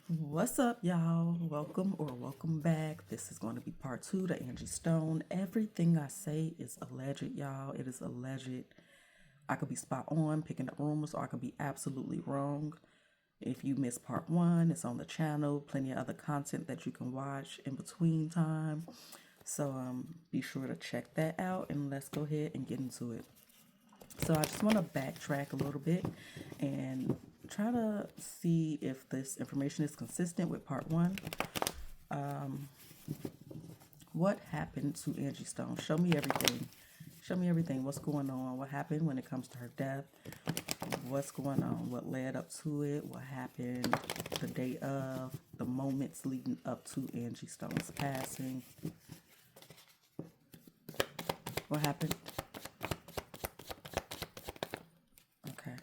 What's up, y'all? Welcome back. This is going to be part two to Angie Stone. Everything I say is alleged, y'all. It is alleged. I could be spot on, picking up rumors, or I could be absolutely wrong. If you missed part one, it's on the channel. Plenty of other content that you can watch in between time. So be sure to check that out, and let's go ahead and get into it. So I just want to backtrack a little bit and try to see if this information is consistent with part one. What happened to Angie Stone? Show me everything. Show me everything. What's going on? What happened when it comes to her death? What's going on? What led up to it? What happened the day of? The moments leading up to Angie Stone's passing? What happened? Okay.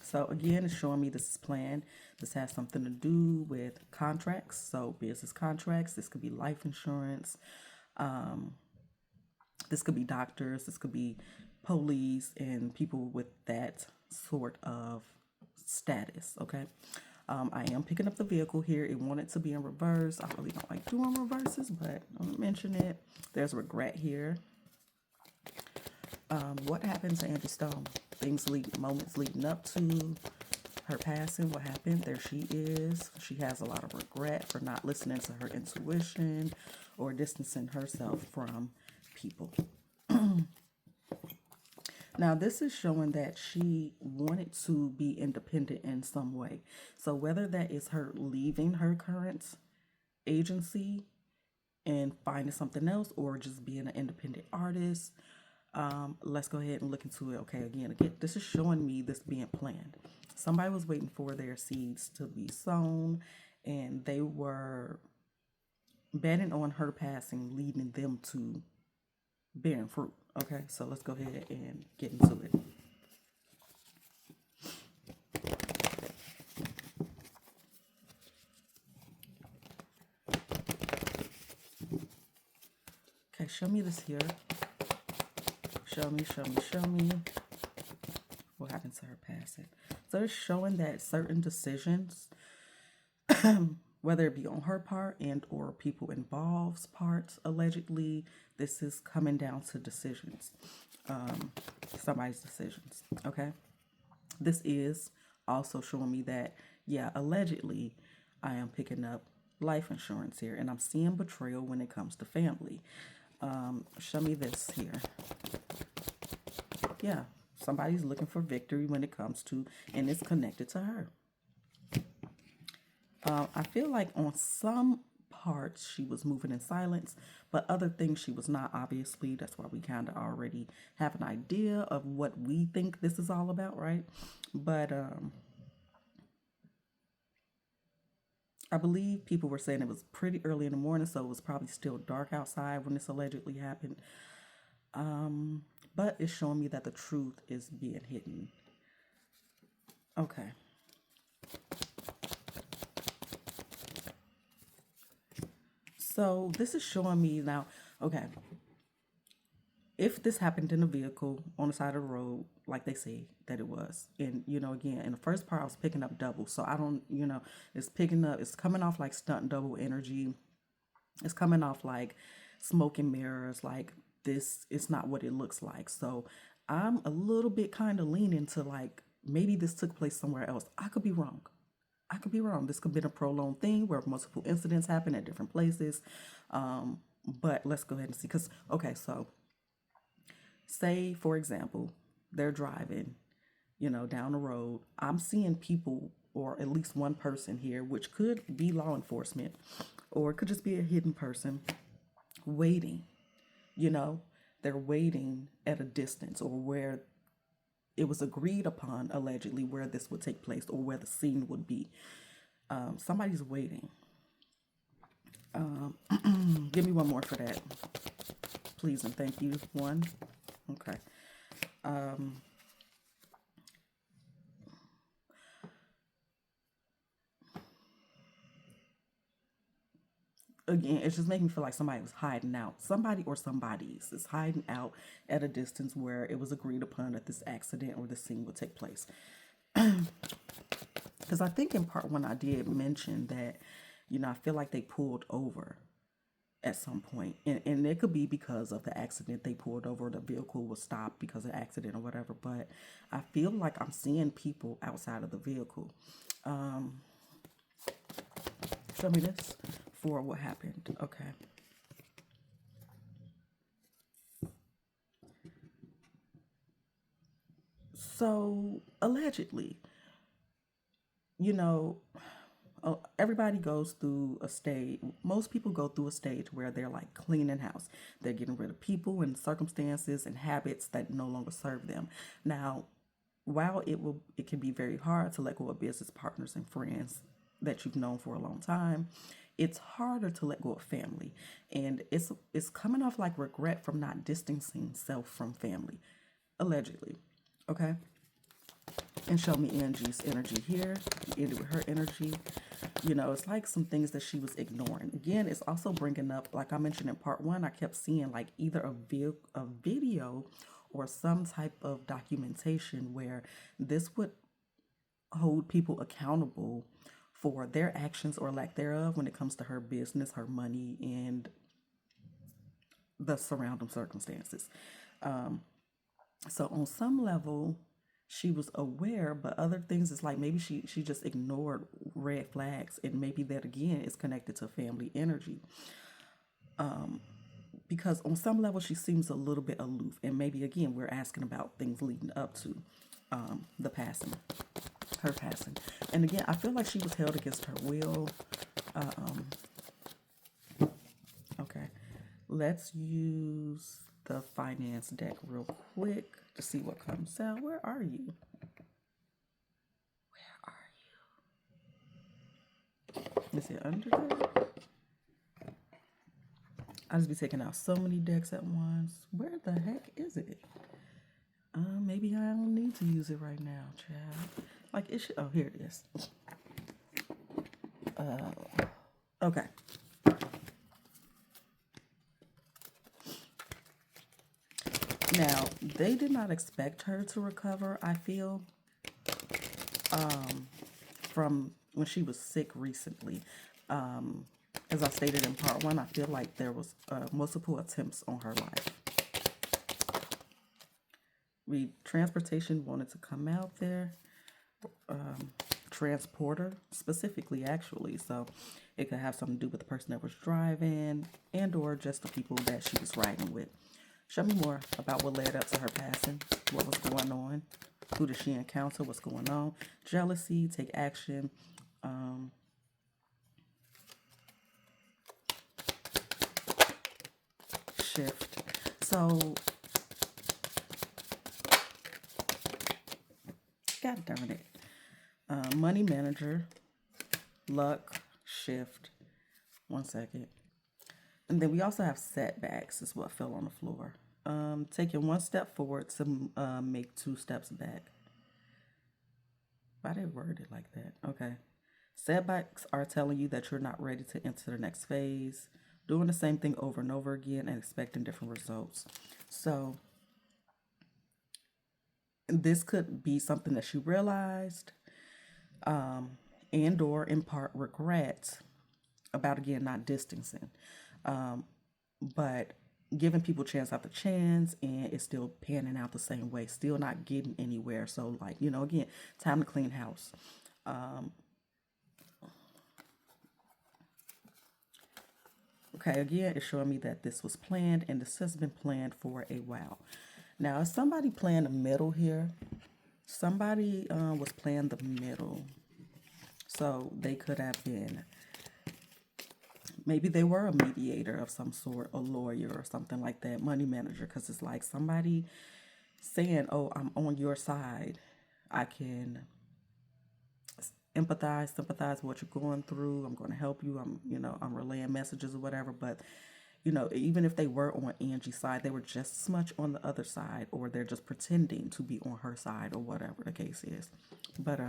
So again, it's showing me this is planned. This has something to do with contracts. So business contracts. This could be life insurance. This could be doctors. This could be police and people with that sort of status. Okay. I am picking up the vehicle here. It wanted to be in reverse. I really don't like doing reverses, but I'm gonna mention it. There's regret here. What happened to Angie Stone? Moments leading up to her passing. What happened? There she is. She has a lot of regret for not listening to her intuition or distancing herself from people. Now, this is showing that she wanted to be independent in some way. So, whether that is her leaving her current agency and finding something else or just being an independent artist, let's go ahead and look into it. Okay, again, this is showing me this being planned. Somebody was waiting for their seeds to be sown, and they were betting on her passing, leading them to bearing fruit. Okay, so let's go ahead and get into it. Okay, show me this here. Show me. What happened to her passing? So it's showing that certain decisions, whether it be on her part and or people involved's parts, allegedly, this is coming down to decisions. Somebody's decisions. Okay. This is also showing me that, yeah, allegedly, I am picking up life insurance here, and I'm seeing betrayal when it comes to family. Show me this here. Yeah, somebody's looking for victory when it comes to, and it's connected to her. I feel like on some parts she was moving in silence, but other things she was not, obviously. That's why we kind of already have an idea of what we think this is all about, right? But I believe people were saying it was pretty early in the morning, so it was probably still dark outside when this allegedly happened. But it's showing me that the truth is being hidden. Okay. So this is showing me now, okay, if this happened in a vehicle on the side of the road, like they say that it was, and again, in the first part, I was picking up double. So I don't, it's coming off like stunt double energy. It's coming off like smoke and mirrors, like this is not what it looks like. So I'm a little bit kind of leaning to like maybe this took place somewhere else. I could be wrong. This could have been a prolonged thing where multiple incidents happen at different places. But let's go ahead and see. Because, okay, so say, for example, they're driving, down the road. I'm seeing people, or at least one person here, which could be law enforcement, or it could just be a hidden person waiting. You know, they're waiting at a distance or where it was agreed upon, allegedly, where this would take place or where the scene would be. Somebody's waiting. Give me one more for that, please and thank you. One. Okay. Again, it's just making me feel like somebody was hiding out. Somebody or somebody's is hiding out at a distance where it was agreed upon that this accident or this scene would take place. Because I think in part one I did mention that, I feel like they pulled over at some point. And it could be because of the accident they pulled over, the vehicle was stopped because of the accident or whatever. But I feel like I'm seeing people outside of the vehicle. Show me this for what happened. Okay. So allegedly, you know, everybody goes through a stage. Most people go through a stage where they're like cleaning house. They're getting rid of people and circumstances and habits that no longer serve them. Now, while it can be very hard to let go of business partners and friends that you've known for a long time, it's harder to let go of family. And it's coming off like regret from not distancing self from family, allegedly. Okay? And show me Angie's energy here. Ended with her energy. It's like some things that she was ignoring. Again, it's also bringing up, like I mentioned in part one, I kept seeing like either a video or some type of documentation where this would hold people accountable for their actions or lack thereof when it comes to her business, her money, and the surrounding circumstances. So on some level, she was aware, but other things is like maybe she just ignored red flags, and maybe that again is connected to family energy. Because on some level she seems a little bit aloof, and maybe again we're asking about things leading up to the passing, her passing. And again, I feel like she was held against her will. Okay, let's use the finance deck real quick to see what comes out. Where are you? Where are you? Is it under there? I just be taking out so many decks at once. Where the heck is it? Maybe I don't need to use it right now, child. Like it should. Oh, here it is. Okay. Now, they did not expect her to recover, I feel, from when she was sick recently. As I stated in part one, I feel like there was multiple attempts on her life. Transportation wanted to come out there. Transporter specifically, actually. So it could have something to do with the person that was driving and or just the people that she was riding with. Show me more about what led up to her passing. What was going on? Who did she encounter? What's going on? Jealousy, take action. Shift. So, God darn it. Money manager, luck, shift. One second. And then we also have setbacks, is what fell on the floor. Taking one step forward to make two steps back. Why did it word it like that? Okay. Setbacks are telling you that you're not ready to enter the next phase, doing the same thing over and over again and expecting different results. So this could be something that she realized, and or in part regret about, again, not distancing. But giving people chance after chance, and it's still panning out the same way, still not getting anywhere. So like, again, time to clean house. Okay, again, it's showing me that this was planned, and this has been planned for a while. Now, is somebody playing the middle here? Somebody was playing the middle. So they could have been, maybe they were a mediator of some sort, a lawyer or something like that, money manager, because it's like somebody saying, oh, I'm on your side. I can empathize, sympathize with what you're going through. I'm going to help you. I'm relaying messages or whatever. But, even if they were on Angie's side, they were just as much on the other side, or they're just pretending to be on her side or whatever the case is. But,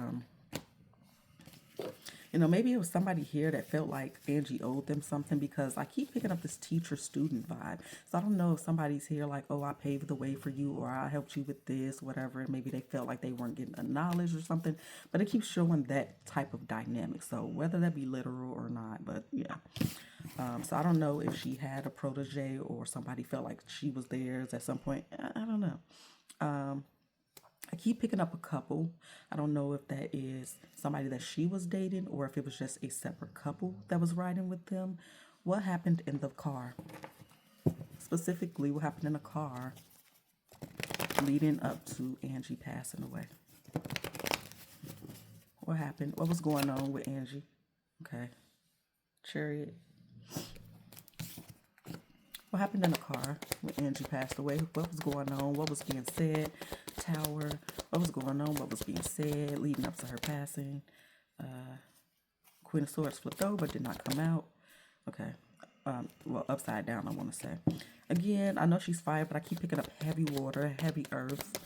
Maybe it was somebody here that felt like Angie owed them something, because I keep picking up this teacher-student vibe. So I don't know if somebody's here like, oh, I paved the way for you, or I helped you with this, whatever. And maybe they felt like they weren't getting the knowledge or something. But it keeps showing that type of dynamic. So whether that be literal or not, but yeah. So I don't know if she had a protege or somebody felt like she was theirs at some point. I don't know. I keep picking up a couple. I don't know if that is somebody that she was dating or if it was just a separate couple that was riding with them. What happened in the car? Specifically, what happened in the car leading up to Angie passing away? What happened? What was going on with Angie? Okay. Chariot. What happened in the car when Angie passed away? What was going on? What was being said? Tower. What was going on? What was being said leading up to her passing? Queen of Swords flipped over, did not come out. Okay. Well, upside down, I want to say. Again, I know she's fire, but I keep picking up heavy water, heavy earth.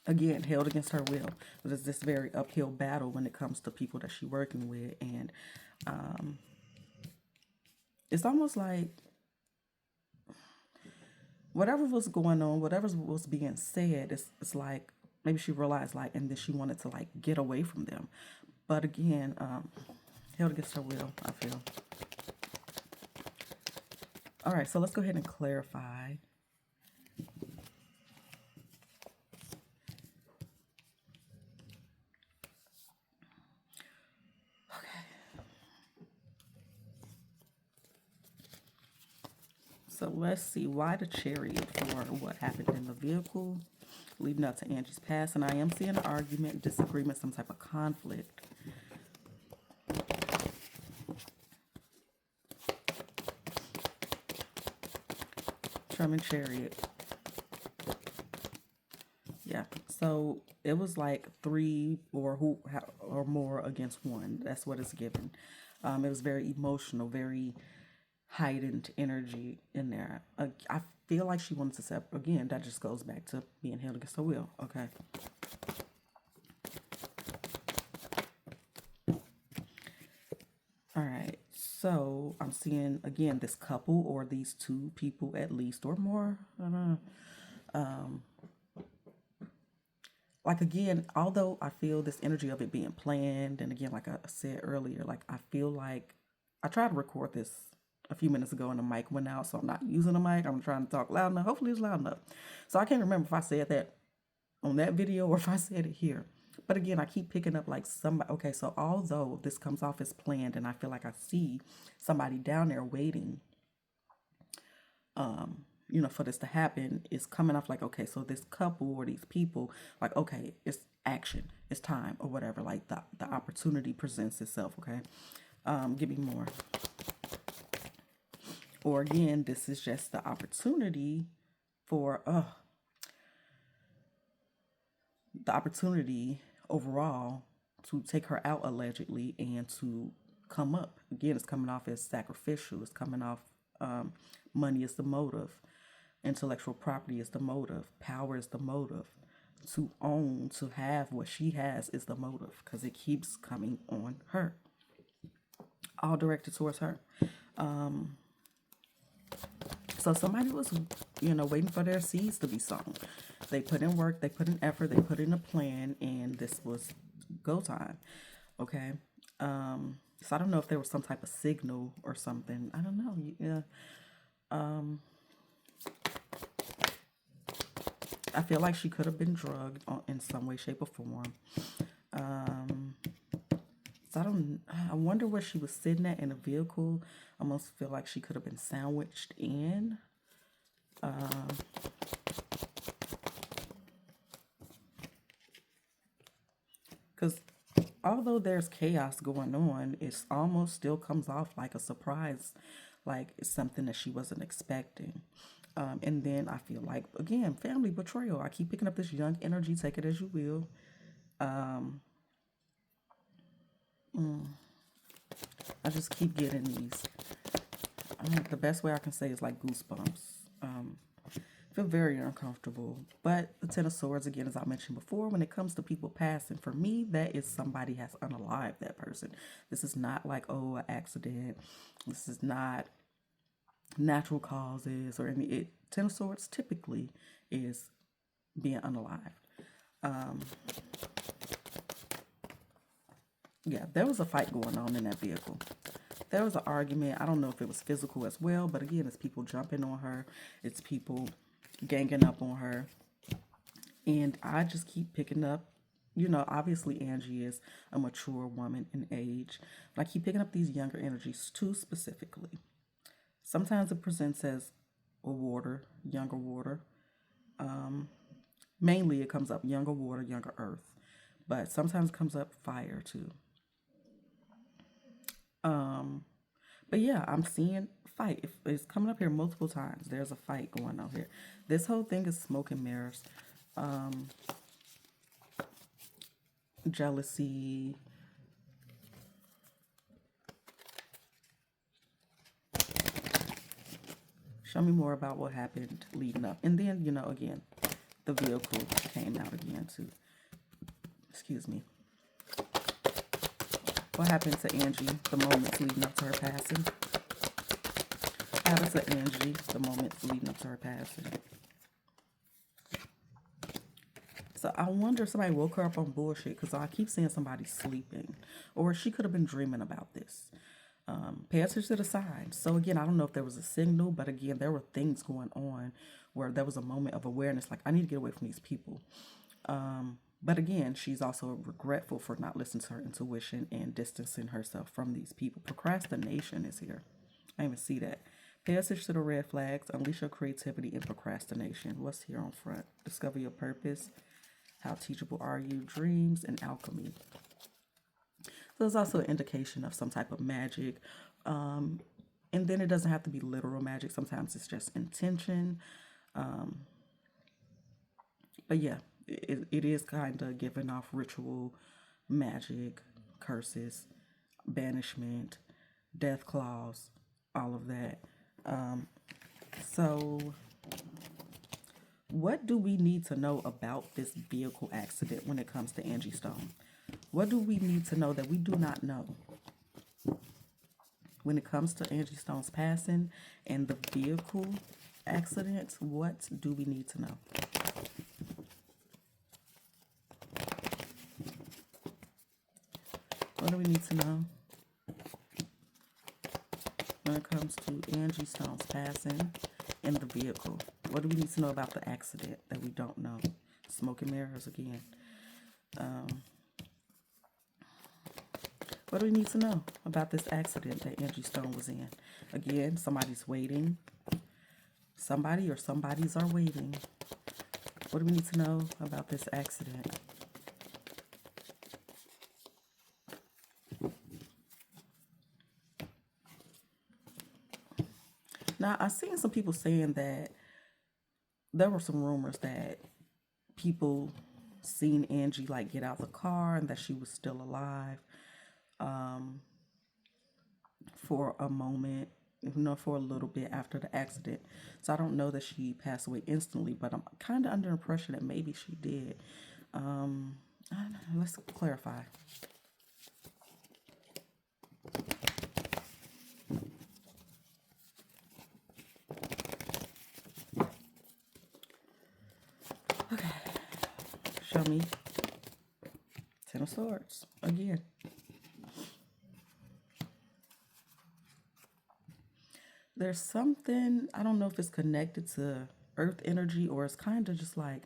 Again, held against her will. There's this very uphill battle when it comes to people that she's working with. And it's almost like whatever was going on, whatever was being said, it's like maybe she realized, like, and then she wanted to, like, get away from them. But again, held against her will, I feel. All right, so let's go ahead and clarify. So let's see, why the Chariot for what happened in the vehicle leading up to Angie's pass. And I am seeing an argument, disagreement, some type of conflict. Truman Chariot. Yeah, so it was like 3 or more against 1. That's what it's given. It was very emotional, very heightened energy in there. I feel like she wanted to separate. Again, that just goes back to being held against her will. Okay. All right. So I'm seeing, again, this couple or these 2 people at least or more. I don't know. Like, again, although I feel this energy of it being planned, and again, like I said earlier, like I feel like I tried to record this a few minutes ago and the mic went out, so I'm not using the mic. I'm trying to talk loud enough. Hopefully it's loud enough. So I can't remember if I said that on that video or if I said it here. But again, I keep picking up like somebody. Okay, so although this comes off as planned and I feel like I see somebody down there waiting, for this to happen, is coming off like, okay, so this couple or these people, like, okay, it's action, it's time or whatever. Like the opportunity presents itself, okay? Give me more. Or again, this is just the opportunity for the opportunity overall to take her out allegedly and to come up. Again, it's coming off as sacrificial. It's coming off money is the motive. Intellectual property is the motive. Power is the motive. To own, to have what she has is the motive, because it keeps coming on her. All directed towards her. So somebody was, waiting for their seeds to be sown. They put in work, they put in effort, they put in a plan, and this was go time. Okay. So I don't know if there was some type of signal or something. I don't know. Yeah. I feel like she could have been drugged in some way, shape, or form. So I wonder where she was sitting at in the vehicle. I almost feel like she could have been sandwiched in. Because although there's chaos going on, it almost still comes off like a surprise, like it's something that she wasn't expecting. And then I feel like, again, family betrayal. I keep picking up this young energy, take it as you will. I just keep getting these. The best way I can say is like goosebumps. Feel very uncomfortable. But the Ten of Swords, again, as I mentioned before, when it comes to people passing, for me, that is somebody has unalived that person. This is not like, oh, an accident. This is not natural causes or any. Ten of Swords typically is being unalived. Um, yeah, there was a fight going on in that vehicle. There was an argument. I don't know if it was physical as well, but again, it's people jumping on her. It's people ganging up on her. And I just keep picking up, obviously Angie is a mature woman in age, but I keep picking up these younger energies too specifically. Sometimes it presents as a water, younger water. Mainly it comes up younger water, younger earth, but sometimes it comes up fire too. But yeah, I'm seeing fight. It's coming up here multiple times. There's a fight going on here. This whole thing is smoke and mirrors. Jealousy. Show me more about what happened leading up. And then, again, the vehicle came out again too. Excuse me. What happened to Angie the moments leading up to her passing? What happened to Angie the moments leading up to her passing? So I wonder if somebody woke her up on bullshit, because I keep seeing somebody sleeping. Or she could have been dreaming about this. Pay attention to the signs. So again, I don't know if there was a signal, but again, there were things going on where there was a moment of awareness, like I need to get away from these people. But again, she's also regretful for not listening to her intuition and distancing herself from these people. Procrastination is here. I even see that. Pay attention to the red flags. Unleash your creativity and procrastination. What's here on front? Discover your purpose. How teachable are you? Dreams and alchemy. So it's also an indication of some type of magic. And then it doesn't have to be literal magic. Sometimes it's just intention. But yeah, it is kind of giving off ritual, magic, curses, banishment, death claws, all of that. So what do we need to know about this vehicle accident when it comes to Angie Stone? What do we need to know that we do not know? When it comes to Angie Stone's passing and the vehicle accident, what do we need to know? What do we need to know when it comes to Angie Stone's passing and the vehicle? What do we need to know about the accident that we don't know? Smoke and mirrors again. What do we need to know about this accident that Angie Stone was in? Again, somebody's waiting. Somebody or somebody's are waiting. What do we need to know about this accident? Now, I've seen some people saying that there were some rumors that people seen Angie like get out the car and that she was still alive for a moment, for a little bit after the accident. So I don't know that she passed away instantly, but I'm kind of under the impression that maybe she did. I don't know, let's clarify. Okay, show me Ten of Swords again. There's something, I don't know if it's connected to earth energy or it's kind of just like,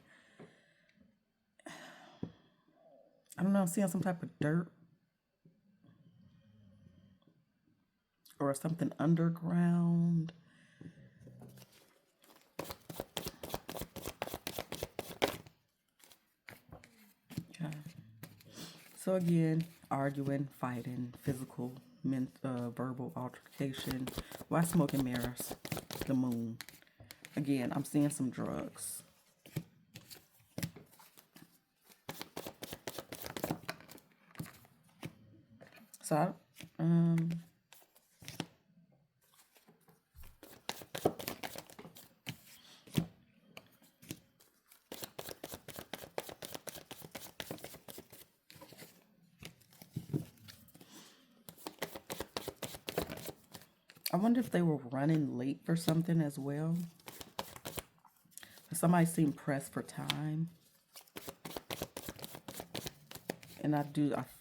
I don't know, I'm seeing some type of dirt or something underground. Okay. So again, arguing, fighting, physical, verbal altercation. Why smoke and mirrors? The moon. Again, I'm seeing some drugs. So, I wonder if they were running late for something as well. Somebody seemed pressed for time. And I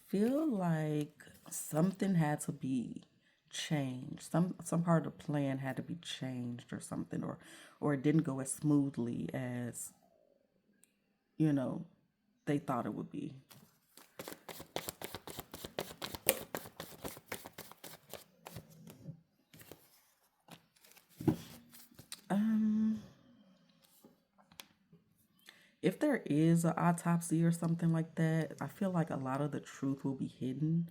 feel like something had to be changed. Some part of the plan had to be changed or something, or it didn't go as smoothly as, you know, they thought it would be. Um, if there is an autopsy or something like that, I feel like a lot of the truth will be hidden.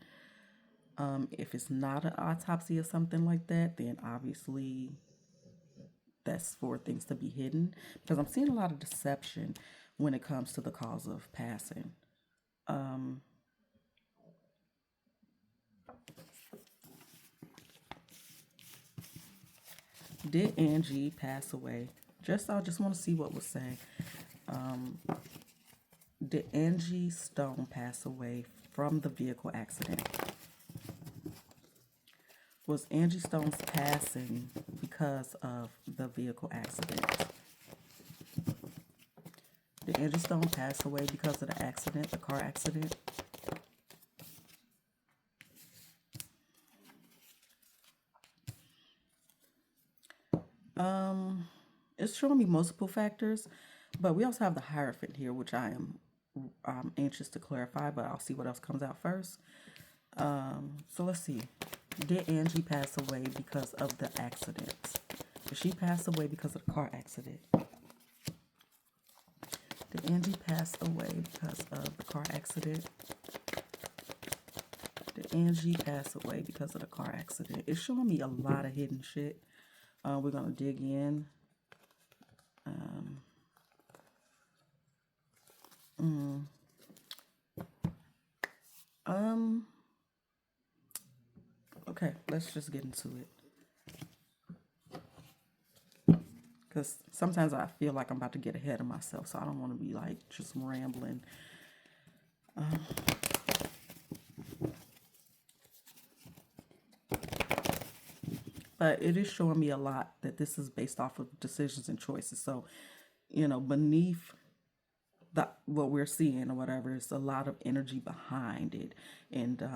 If it's not an autopsy or something like that, then obviously that's for things to be hidden. Because I'm seeing a lot of deception when it comes to the cause of passing. Um, did Angie pass away? I just want to see what was saying. Um, did Angie Stone pass away from the vehicle accident? Was Angie Stone's passing because of the vehicle accident? Did Angie Stone pass away because of the accident, the car accident? It's showing me multiple factors, but we also have the Hierophant here, which I'm anxious to clarify, but I'll see what else comes out first. So let's see. Did Angie pass away because of the accident? Did she pass away because of the car accident? Did Angie pass away because of the car accident? Did Angie pass away because of the car accident? It's showing me a lot of hidden shit. We're going to dig in. Okay, let's just get into it. Because sometimes I feel like I'm about to get ahead of myself, so I don't want to be like just rambling. But it is showing me a lot that this is based off of decisions and choices. So, beneath what we're seeing or whatever, is a lot of energy behind it. And,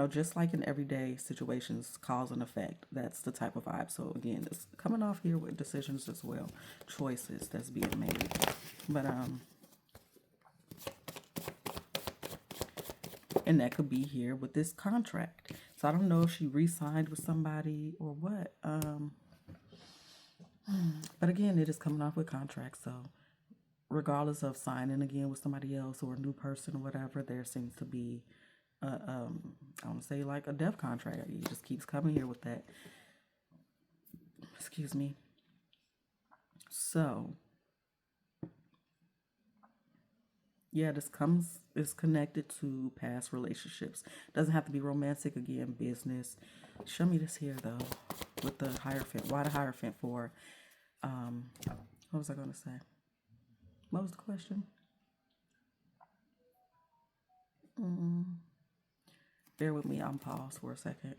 just like in everyday situations, cause and effect, that's the type of vibe. So again, it's coming off here with decisions as well, choices that's being made. But, and that could be here with this contract. So I don't know if she re-signed with somebody or what. But again, it is coming off with contracts. So regardless of signing again with somebody else or a new person or whatever, there seems to be, I want to say like a death contract. It just keeps coming here with that. Excuse me. So, yeah, is connected to past relationships. Doesn't have to be romantic. Again, business. Show me this here though, with the Hierophant. Why the Hierophant for? What was I going to say? What was the question? Bear with me. I'm paused for a second.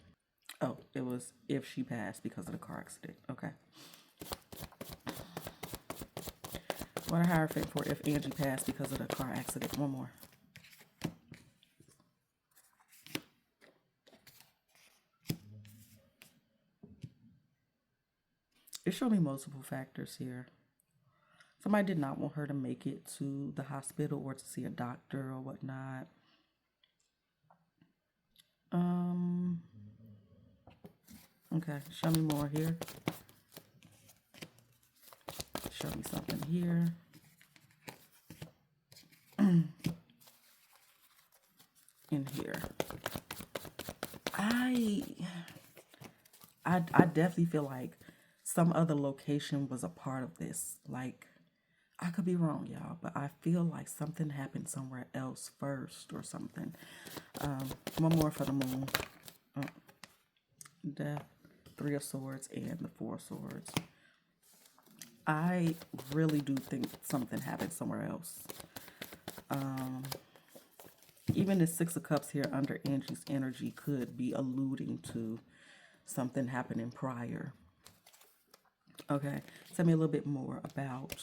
Oh, it was if she passed because of the car accident. Okay. What a Hierophant for if Angie passed because of the car accident. One more. It showed me multiple factors here. Somebody did not want her to make it to the hospital or to see a doctor or whatnot. Okay, show me more here. Show me something here. In here. I definitely feel like some other location was a part of this. Like, I could be wrong, y'all, but I feel like something happened somewhere else first or something. One more for the moon. Death, Three of Swords, and the Four of Swords. I really do think something happened somewhere else. Even the Six of Cups here under Angie's energy could be alluding to something happening prior. Okay, tell me a little bit more about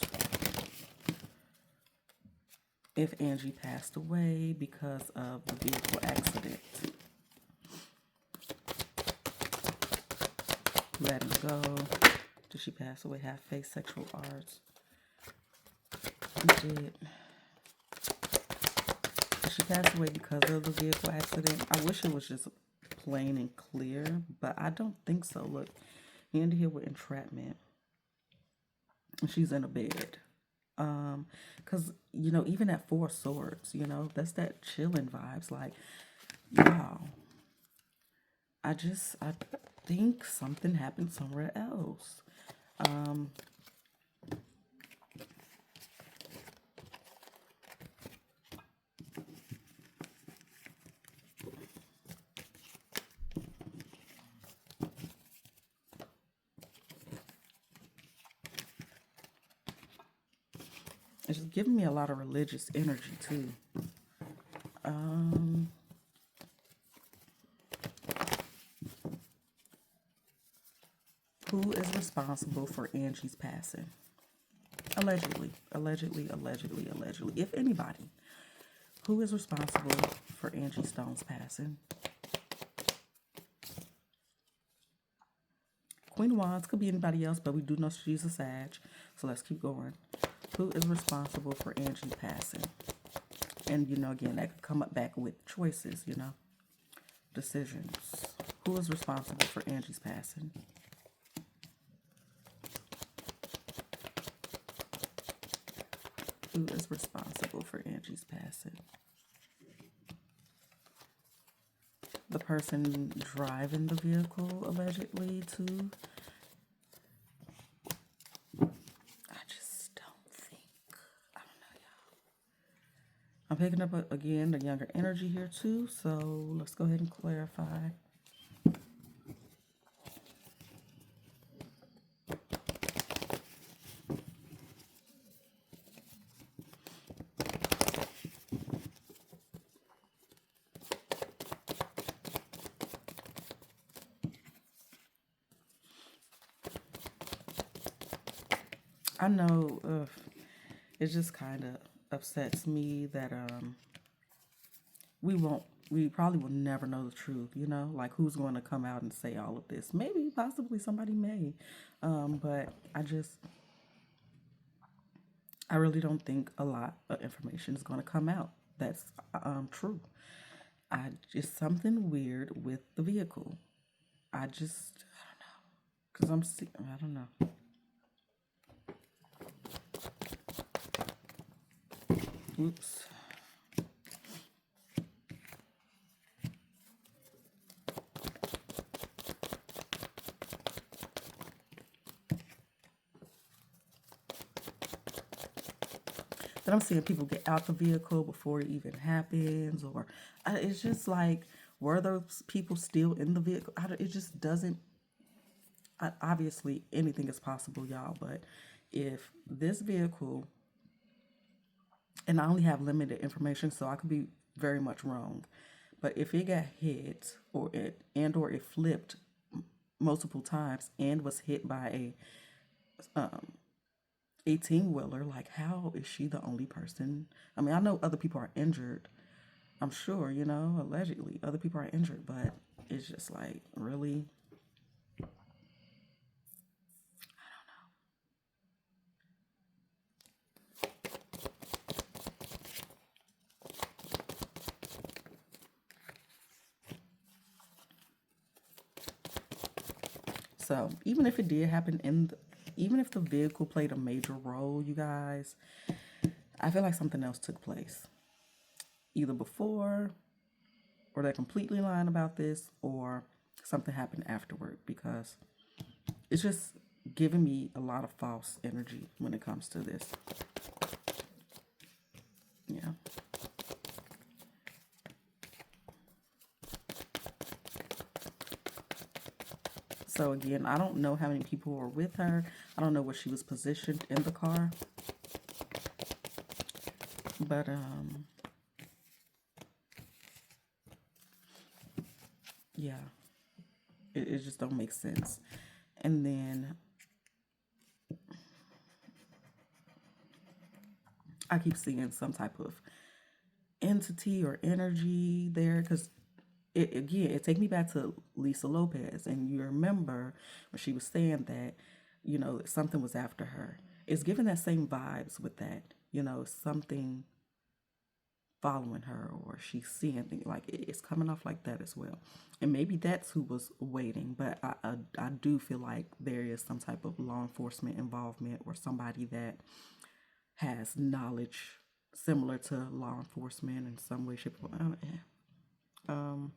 if Angie passed away because of the vehicle accident. Letting go. Did she pass away? Half-faced sexual arts. Did she pass away because of the vehicle accident? I wish it was just plain and clear, but I don't think so. Look, you end here with entrapment. She's in a bed. Because, you know, even at Four Swords, you know, that's that chilling vibes. Like, wow. I think something happened somewhere else. It's just giving me a lot of religious energy, too. Who is responsible for Angie's passing? Allegedly, allegedly, allegedly, allegedly. If anybody, who is responsible for Angie Stone's passing? Queen of Wands could be anybody else, but we do know she's a Sag, so let's keep going. Who is responsible for Angie's passing? And, you know, again, that could come up back with choices, you know, decisions. Who is responsible for Angie's passing? Who is responsible for Angie's passing? The person driving the vehicle, allegedly, too. I just don't think. I don't know, y'all. I'm picking up, again, the younger energy here, too. So let's go ahead and clarify. I know it just kind of upsets me that we probably will never know the truth, you know, like who's going to come out and say all of this. Maybe, possibly somebody may, but I really don't think a lot of information is going to come out that's true. Just something weird with the vehicle. I don't know, because I don't know. Oops. But I'm seeing people get out the vehicle before it even happens, or it's just like, were those people still in the vehicle? It just doesn't. Obviously, anything is possible, y'all. But if this vehicle, and I only have limited information, so I could be very much wrong. But if it got hit, or it flipped multiple times and was hit by a 18-wheeler, like, how is she the only person? I mean, I know other people are injured. I'm sure, you know, allegedly other people are injured, but it's just like, really? So even if it did happen even if the vehicle played a major role, you guys, I feel like something else took place. Either before, or they're completely lying about this, or something happened afterward, because it's just giving me a lot of false energy when it comes to this. Yeah. So again, I don't know how many people were with her. I don't know where she was positioned in the car. But yeah. It just don't make sense. And then I keep seeing some type of entity or energy there because it take me back to Lisa Lopez, and you remember when she was saying that, something was after her. It's giving that same vibes with that, something following her, or she's seeing things like it's coming off like that as well. And maybe that's who was waiting, but I do feel like there is some type of law enforcement involvement or somebody that has knowledge similar to law enforcement in some way, shape, or form. Um,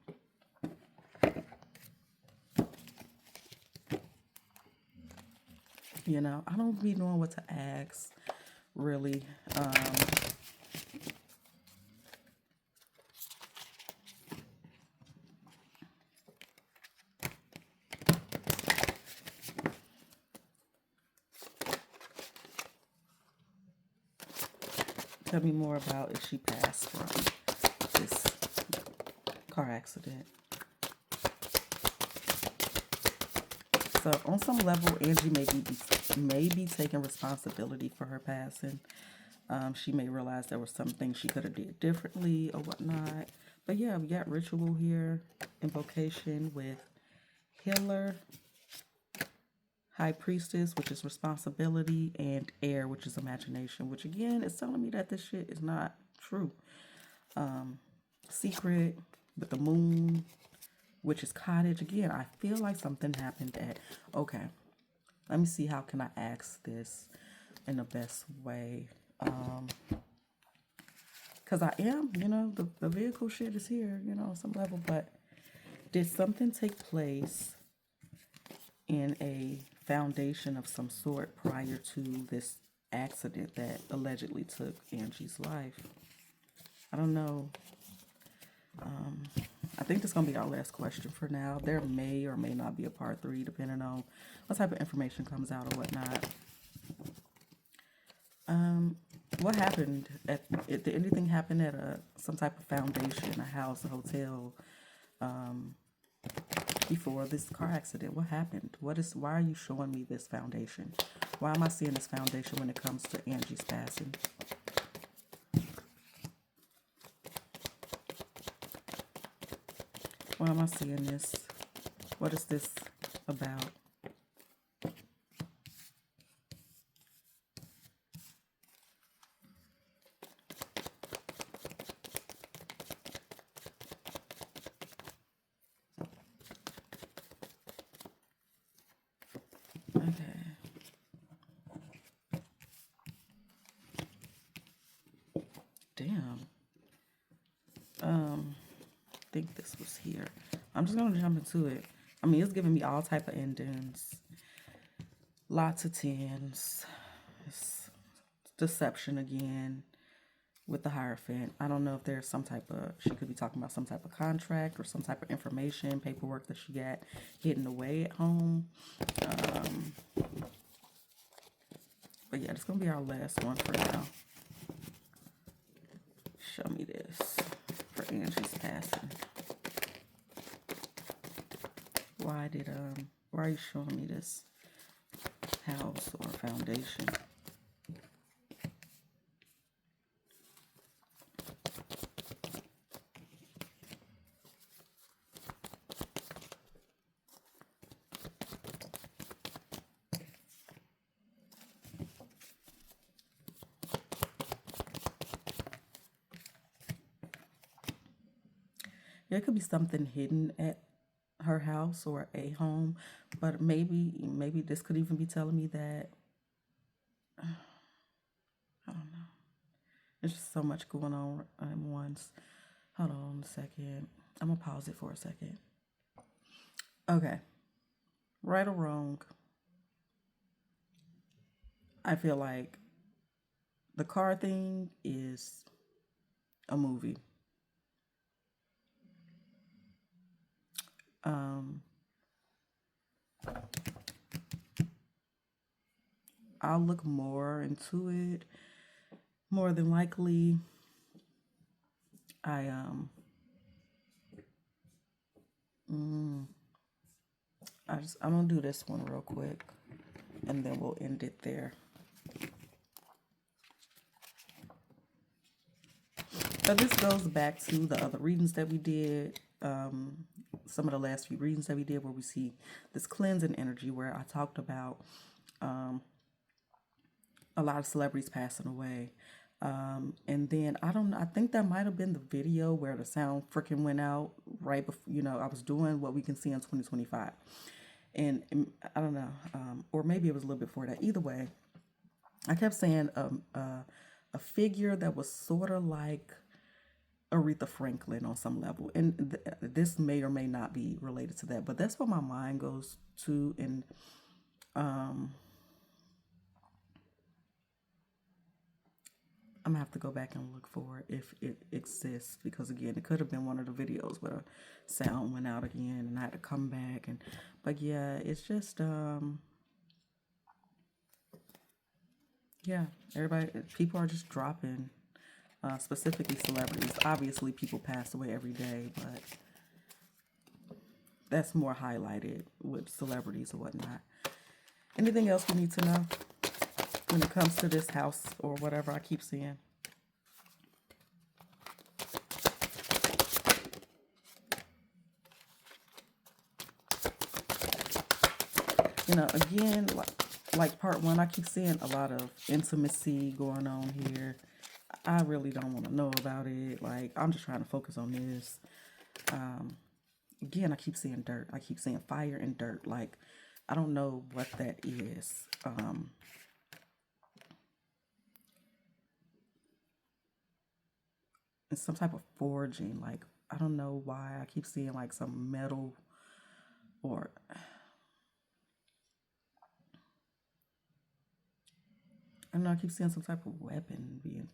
I don't be knowing what to ask, really. Tell me more about if she passed from this car accident. So on some level, Angie may be taking responsibility for her passing. She may realize there was some things she could have did differently or whatnot. But yeah, we got ritual here, invocation with healer, high priestess, which is responsibility, and air, which is imagination, which again is telling me that this shit is not true. Secret with the moon, which is cottage. Again, I feel like something happened okay, let me see how can I ask this in the best way. Because I am, the vehicle shit is here, on some level, but did something take place in a foundation of some sort prior to this accident that allegedly took Angie's life? I don't know. I think that's going to be our last question for now. There may or may not be a part 3, depending on what type of information comes out or whatnot. What happened did anything happen at some type of foundation, a house, a hotel, before this car accident? What happened? Why are you showing me this foundation? Why am I seeing this foundation when it comes to Angie's passing? Why am I seeing this? What is this about? Okay. Damn. I think this was here. I'm just gonna jump into it. I mean, it's giving me all type of endings. Lots of tens. It's deception again with the Hierophant. I don't know if there's some type of, she could be talking about some type of contract or some type of information, paperwork that she got hidden away at home. But yeah, it's going to be our last one for now. Show me this for Angie's passing. Why are you showing me this house or foundation? There could be something hidden at her house or a home, but maybe this could even be telling me that, I don't know. There's just so much going on at once. Hold on a second. I'm gonna pause it for a second. Okay. Right or wrong, I feel like the car thing is a movie. I'll look more into it. More than likely, I I'm gonna do this one real quick, and then we'll end it there. So this goes back to the other readings that we did. Some of the last few readings that we did, where we see this cleansing energy, where I talked about a lot of celebrities passing away. And then I don't know, I think that might have been the video where the sound freaking went out right before, I was doing what we can see in 2025. And I don't know, or maybe it was a little bit before that. Either way, I kept saying a figure that was sort of like Aretha Franklin on some level. And this may or may not be related to that, but that's what my mind goes to. And I'm gonna have to go back and look for it if it exists, because again, it could have been one of the videos where sound went out again and I had to come back. But yeah, it's just yeah, people are just dropping, specifically celebrities. Obviously, people pass away every day, but that's more highlighted with celebrities or whatnot. Anything else we need to know when it comes to this house or whatever I keep seeing? Again, like part one, I keep seeing a lot of intimacy going on here. I really don't want to know about it. Like, I'm just trying to focus on this. Again, I keep seeing dirt. I keep seeing fire and dirt. Like, I don't know what that is. It's some type of forging. Like, I don't know why I keep seeing like some metal, or I don't know, I keep seeing some type of weapon being.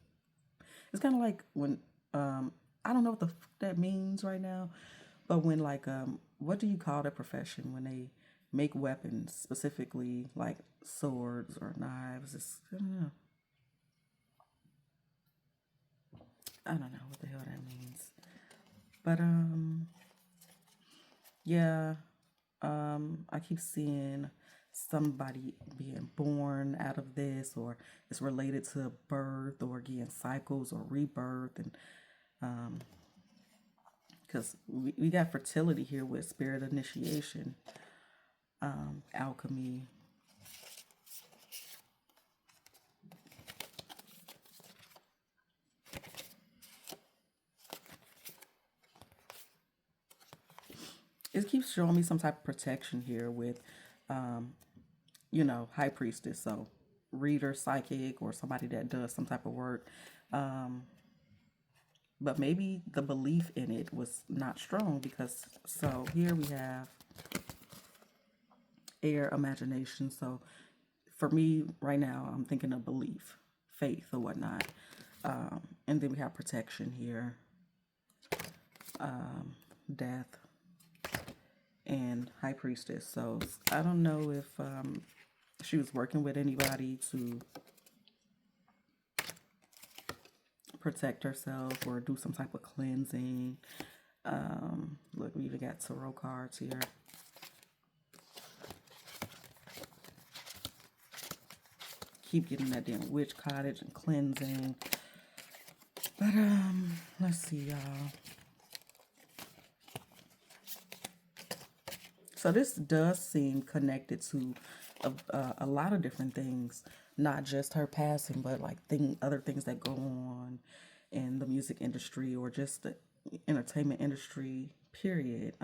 It's kind of like when I don't know what the that means right now, but when like what do you call that profession when they make weapons, specifically like swords or knives? I don't know. I don't know what the hell that means. But yeah, I keep seeing somebody being born out of this, or it's related to birth, or again cycles or rebirth. And because we got fertility here with spirit initiation, alchemy. It keeps showing me some type of protection here with high priestess. So reader, psychic, or somebody that does some type of work. But maybe the belief in it was not strong, because so here we have air, imagination. So for me right now, I'm thinking of belief, faith, or whatnot. And then we have protection here, death, and high priestess. So I don't know if she was working with anybody to protect herself or do some type of cleansing. Look, we even got tarot cards here. Keep getting that damn witch cottage and cleansing. But let's see, y'all. So this does seem connected to a lot of different things, not just her passing, but like other things that go on in the music industry or just the entertainment industry, period.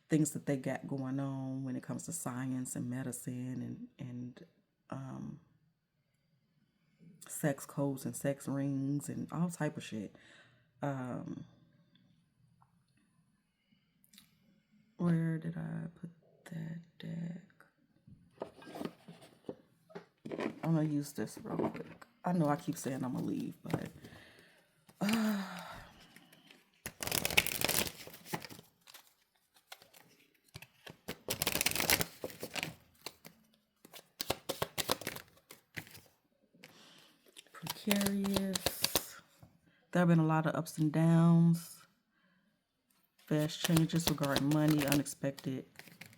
Things that they got going on when it comes to science and medicine and sex codes and sex rings and all type of shit. Where did I put that deck? I'm gonna use this real quick. I know I keep saying I'm gonna leave, but precarious. There have been a lot of ups and downs, fast changes regarding money, unexpected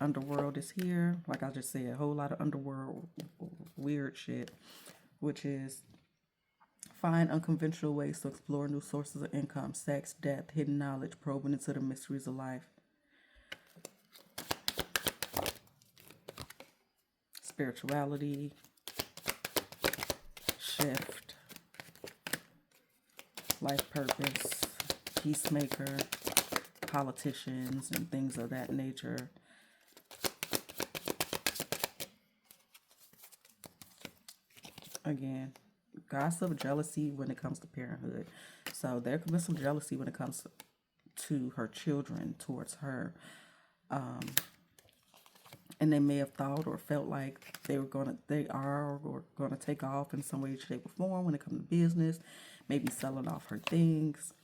underworld is here. Like I just said, a whole lot of underworld weird shit, which is find unconventional ways to explore new sources of income, sex, death, hidden knowledge, probing into the mysteries of life. Spirituality, shift, life purpose, peacemaker, politicians, and things of that nature. Again, gossip, jealousy when it comes to parenthood. So there could be some jealousy when it comes to her children towards her. And they may have thought or felt like they are or gonna take off in some way, shape, or form when it comes to business, maybe selling off her things.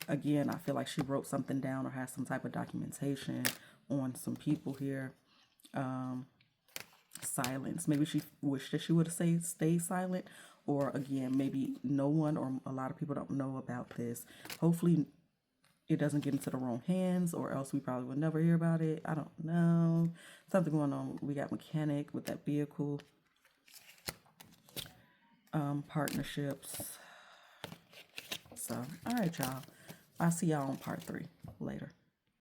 Again, I feel like she wrote something down or has some type of documentation on some people here. Silence. Maybe she wished that she would have stayed silent, or again, maybe no one or a lot of people don't know about this. Hopefully, it doesn't get into the wrong hands, or else we probably would never hear about it. I don't know. Something going on. We got mechanic with that vehicle. Partnerships. So, all right, y'all. I'll see y'all on part 3 later.